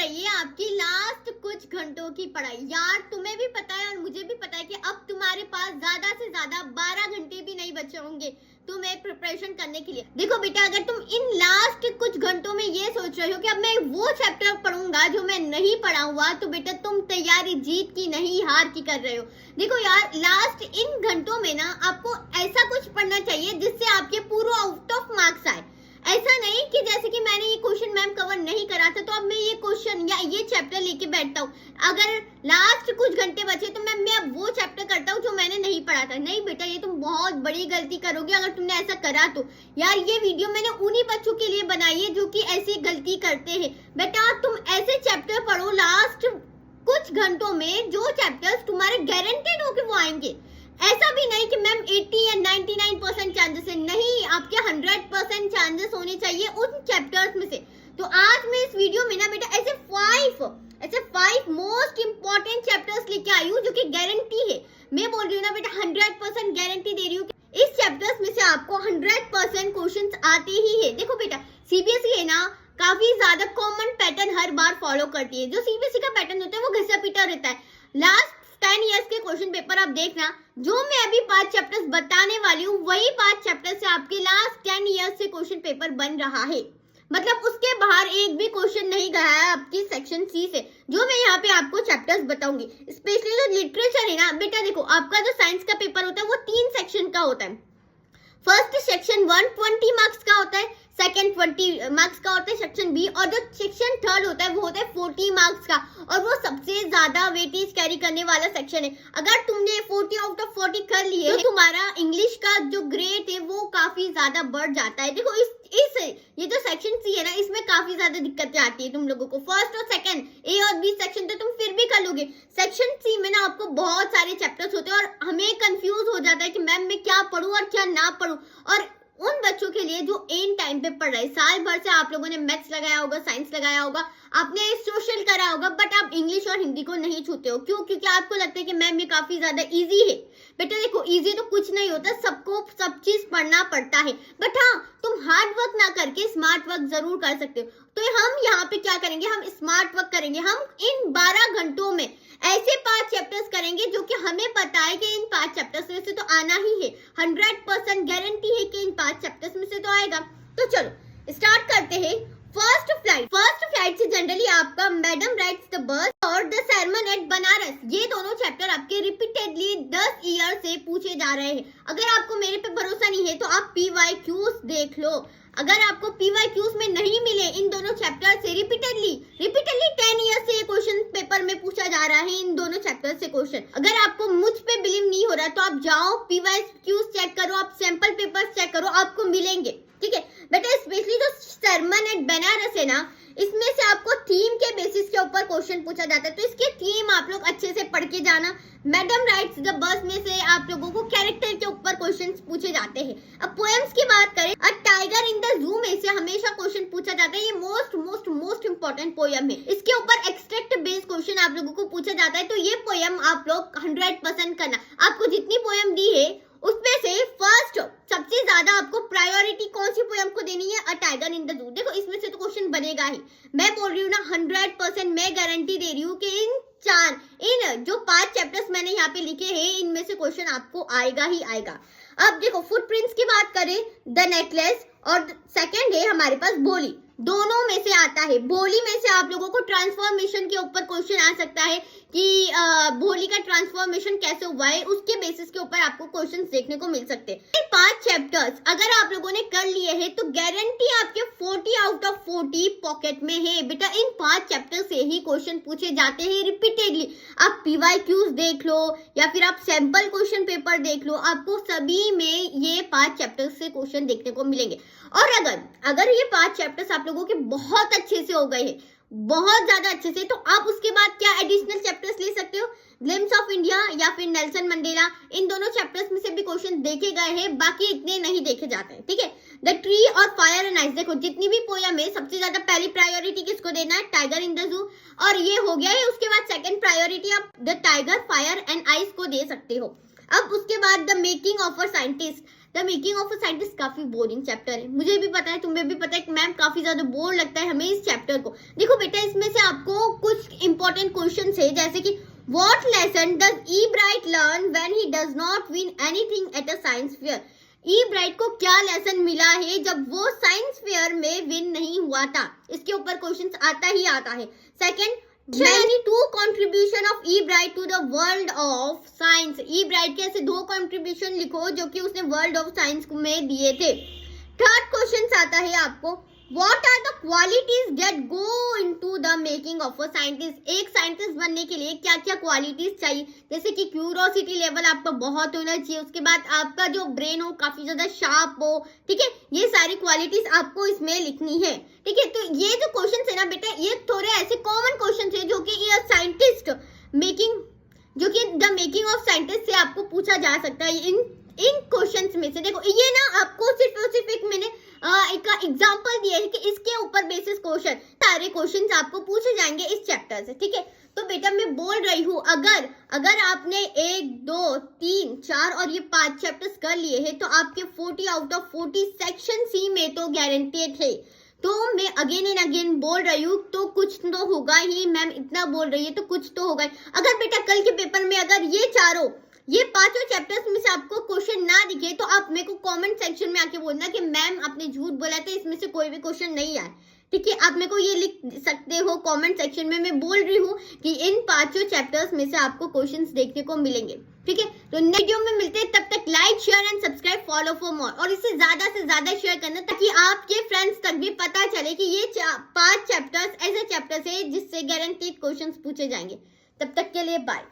रही है आपकी लास्ट कुछ घंटों की पढ़ाई। यार तुम्हें भी पता है और मुझे भी पता है कि अब तुम्हारे पास ज्यादा से ज्यादा 12 घंटे भी नहीं बचे होंगे तुम्हें प्रिपरेशन करने के लिए। देखो बेटा, अगर तुम इन लास्ट कुछ घंटों में ये सोच रहे हो कि अब मैं वो चैप्टर पढ़ूंगा जो मैं नहीं पढ़ा हुआ, तो बेटा तुम तैयारी जीत की नहीं हार की कर रहे हो। देखो यार, लास्ट इन घंटों में ना आपको ऐसा कुछ पढ़ना चाहिए जिससे आपके पूरा आउट ऑफ मार्क्स आए। ऐसा नहीं कि जैसे कि मैंने ये क्वेश्चन मैम कवर नहीं करा था तो अब मैं ये क्वेश्चन या ये चैप्टर लेके बैठता हूँ। अगर लास्ट कुछ घंटे बचे तो मैं अब वो चैप्टर करता हूँ जो मैंने नहीं पढ़ा था। नहीं बेटा, ये तुम बहुत बड़ी गलती करोगे अगर तुमने ऐसा करा तो। यार ये वीडियो मैंने उन्हीं बच्चों के लिए बनाई है जो कि ऐसी गलती करते हैं। बेटा तुम ऐसे चैप्टर पढ़ो लास्ट कुछ घंटों में जो चैप्टर्स तुम्हारे गारंटेड हो कि वो आएंगे। ऐसा भी नहीं कि मैम 80 या 99% चांसेस है, नहीं, आपके 100% चांसेस होने चाहिए उन चैप्टर्स में से। तो आज मैं इस वीडियो में ना बेटा ऐसे 5 मोस्ट इंपॉर्टेंट चैप्टर्स लेके आई हूँ जो कि गारंटी है। मैं बोल रही हूँ ना बेटा, 100% गारंटी दे रही हूँ कि इस चैप्टर्स में से आपको 100% क्वेश्चंस आते ही है। देखो बेटा, सीबीएसई है ना काफी ज्यादा कॉमन पैटर्न हर बार फॉलो करती है। जो सीबीएसई का पैटर्न होता है वो घिसा पीटा रहता है। लास्ट 10 इयर्स के क्वेश्चन पेपर आप देखना, जो मैं अभी 5 चैप्टर्स बताने वाली हूँ वही 5 चैप्टर से आपके लास्ट 10 इयर्स से क्वेश्चन पेपर बन रहा है। मतलब उसके बाहर एक भी क्वेश्चन नहीं गया है आपकी सेक्शन सी से, जो मैं यहाँ पे आपको चैप्टर्स बताऊंगी। स्पेशली जो लिटरेचर है ना बेटा, देखो आपका जो साइंस का पेपर होता है वो 3 सेक्शन का होता है। फर्स्ट सेक्शन 120 मार्क्स का होता है, सेकंड 20 मार्क्स का होता है सेक्शन बी, और जो सेक्शन थर्ड होता है वो होता है 40 मार्क्स का, और वो सबसे ज्यादा वेटेज कैरी करने वाला सेक्शन है। अगर तुमने 40 आउट ऑफ 40 कर लिए तो तुम्हारा इंग्लिश का जो ग्रेड है वो काफी ज्यादा बढ़ जाता है। देखो इस ये जो सेक्शन सी है ना, इसमें काफी ज्यादा दिक्कतें आती है तुम लोगों को। फर्स्ट और सेकंड, ए और बी सेक्शन तो तुम फिर भी कर लोगे। सेक्शन सी में ना आपको बहुत सारे चैप्टर्स होते हैं और हमें कंफ्यूज हो जाता है कि मैम मैं क्या पढूं और क्या ना पढूं। और उन बच्चों के लिए जो एन टाइम पे पढ़ रहे हैं, साल भर से आप लोगों ने मैथ्स लगाया होगा, साइंस लगाया होगा, आपने सोशल करा होगा, बट आप इंग्लिश और हिंदी को नहीं छूते हो। क्यों? क्योंकि आपको लगता है कि मैम ये काफी ज्यादा इजी है। बेटा देखो, इजी तो कुछ नहीं होता, सबको सब चीज पढ़ना पड़ता है। बट हाँ, तुम हार्ड वर्क ना करके स्मार्ट वर्क जरूर कर सकते हो। तो हम यहाँ पे क्या करेंगे, हम स्मार्ट वर्क करेंगे। हम इन 12 घंटों में ऐसे 5 चैप्टर्स करेंगे जो कि हमें पता है कि इन 5 चैप्टर्स में से तो आना ही है। 100% गारंटी है कि इन 5 चैप्टर्स में से तो आएगा। तो चलो स्टार्ट करते हैं। फर्स्ट फ्लाइट से जनरली आपका मैडम राइट्स द बस और द सरमन एट बनारस, ये दोनों चैप्टर आपके रिपीटेडली 10 ईयर से पूछे जा रहे हैं। अगर आपको मेरे पे भरोसा नहीं है तो आप PYQs देख लो। अगर आपको PYQs में नहीं मिले इन दोनों चैप्टर से रिपीटेडली 10 ईयर से क्वेश्चन पेपर में पूछा जा रहा है इन दोनों चैप्टर से क्वेश्चन। अगर आपको मुझ पे बिलीव नहीं हो रहा तो आप जाओ PYQs चेक करो, आप सैंपल पेपर्स चेक करो, आपको मिलेंगे। ठीक है बेटा, स्पेशली जो सरमन एट बनारस है ना, इसमें से आपको थीम के बेसिस के ऊपर क्वेश्चन पूछा जाता है, तो इसके थीम आप लोग अच्छे से पढ़ के जाना। मैडम राइट्स द बस में से आप लोगों को कैरेक्टर के ऊपर क्वेश्चंस पूछे जाते हैं। अब पोएम्स की बात करें, a tiger in the zoo में से हमेशा क्वेश्चन पूछा जाता है। ये मोस्ट इंपॉर्टेंट पोएम है। इसके ऊपर एक्सट्रैक्ट बेस्ड क्वेश्चन आप लोगों को पूछा जाता है, तो ये पोएम आप लोग 100% करना। आपको जितनी पोएम दी है उसमें से फर्स्ट सबसे ज्यादा आपको प्रायोरिटी कौन सी पोएम को देनी है, a tiger in the zoo. देखो इसमें से तो क्वेश्चन बनेगा ही। मैं बोल रही हूँ ना 100% मैं गारंटी दे रही हूँ कि इन जो 5 चैप्टर्स मैंने यहाँ पे लिखे हैं इनमें से क्वेश्चन आपको आएगा ही आएगा। अब देखो फुटप्रिंट्स की बात करें, द नेकलेस, और सेकंड है हमारे पास बोली, दोनों में से आता है। बोली में से आप लोगों को ट्रांसफॉर्मेशन के ऊपर क्वेश्चन आ सकता है कि बोली का ट्रांसफॉर्मेशन कैसे हुआ है, उसके बेसिस के ऊपर आपको क्वेश्चन देखने को मिल सकते हैं। 5 चैप्टर्स अगर आप लोगों ने कर लिए हैं तो गारंटी आपके 40 आउट ऑफ 40 पॉकेट में है। बेटा इन 5 चैप्टर से ही क्वेश्चन पूछे जाते हैं रिपीटेडली। आप PYQs देख लो या फिर आप सैंपल क्वेश्चन पेपर देख लो, आपको सभी में ये 5 चैप्टर से क्वेश्चन देखने को मिलेंगे। और अगर ये 5 चैप्टर्स आप लोगों के बहुत अच्छे से हो गए हैं, बहुत ज्यादा अच्छे से, तो आप उसके बाद क्या एडिशनल चैप्टर्स ले सकते हो, ग्लिम्स ऑफ इंडिया या फिर नेल्सन मंडेला। इन दोनों चैप्टर्स में से भी क्वेश्चन देखे गए हैं, बाकी इतने नहीं देखे जाते हैं। ठीक है, द ट्री और फायर एंड आइस, देखो जितनी भी पोयम है सबसे ज्यादा पहली प्रायोरिटी किसको देना है, टाइगर इन द जू, और ये हो गया है। उसके बाद सेकंड प्रायोरिटी आप the tiger, fire and ice को दे सकते हो। अब उसके बाद the making of a scientist, the making of a scientist काफी बोरिंग चैप्टर है, मुझे भी पता है, तुम्हें भी पता है कि मैम काफी ज्यादा बोर लगता है हमें इस चैप्टर को। देखो बेटा, इसमें से आपको कुछ इंपॉर्टेंट क्वेश्चन है, जैसे कि what lesson does E bright learn when he does not win anything at a science fair. E bright को क्या लेसन मिला है जब वो साइंस फेयर में विन नहीं हुआ था, इसके ऊपर क्वेश्चन आता ही आता है। Second, many two contribution of E Bright to the world of science। E Bright के ऐसे 2 contribution लिखो जो कि उसने world of science में दिए थे। थर्ड क्वेश्चन आता है आपको, what are the qualities that go into the making of a scientist। एक साइंटिस्ट बनने के लिए क्या क्या क्वालिटीज चाहिए, जैसे कि क्यूरोसिटी लेवल आपका बहुत होना चाहिए, उसके बाद आपका जो ब्रेन हो काफी ज्यादा शार्प हो, ठीक है, ये सारी क्वालिटीज आपको इसमें लिखनी है, ठीक है। तो ये जो क्वेश्चन है ना बेटा, ये थोड़े ऐसे कॉमन क्वेश्चन है जो कि ये साइंटिस्ट मेकिंग, जो कि द मेकिंग ऑफ साइंटिस्ट से आपको पूछा जा सकता है इन क्वेश्चंस में से। देखो ये ना आपको सिर्फ और सिर्फ एक मैंने एक एग्जांपल दिया है कि इसके ऊपर बेसिस क्वेश्चन, सारे क्वेश्चंस आपको पूछे जाएंगे इस चैप्टर से, ठीक है। तो बेटा मैं बोल रही हूँ, अगर आपने 1 2 3 4 और ये 5 चैप्टर्स कर लिए हैं तो आपके 40 आउट ऑफ 40 सेक्शन सी में तो गारंटेड है। तो मैं अगेन एंड अगेन बोल रही हूँ, तो कुछ तो होगा ही, मैम इतना बोल रही है तो कुछ तो होगा ही। अगर बेटा कल के पेपर में अगर ये 5 चैप्टर्स में से आपको क्वेश्चन ना दिखे तो आप मेरे को कमेंट सेक्शन में आके बोलना कि मैम आपने झूठ बोला था, इसमें से कोई भी क्वेश्चन नहीं आया, ठीक है। आप मेरे को ये लिख सकते हो कमेंट सेक्शन में। मैं बोल रही हूँ कि इन 5 चैप्टर्स में से आपको क्वेश्चंस देखने को मिलेंगे, ठीक है। तो नेक्स्ट वीडियो में मिलते हैं, तब तक like share and subscribe follow for more, और इसे ज्यादा से ज्यादा शेयर करना ताकि आपके फ्रेंड्स तक भी पता चले कि ये 5 चैप्टर्स ऐसे चैप्टर्स है जिससे गारंटीड क्वेश्चंस पूछे जाएंगे। तब तक के लिए बाय।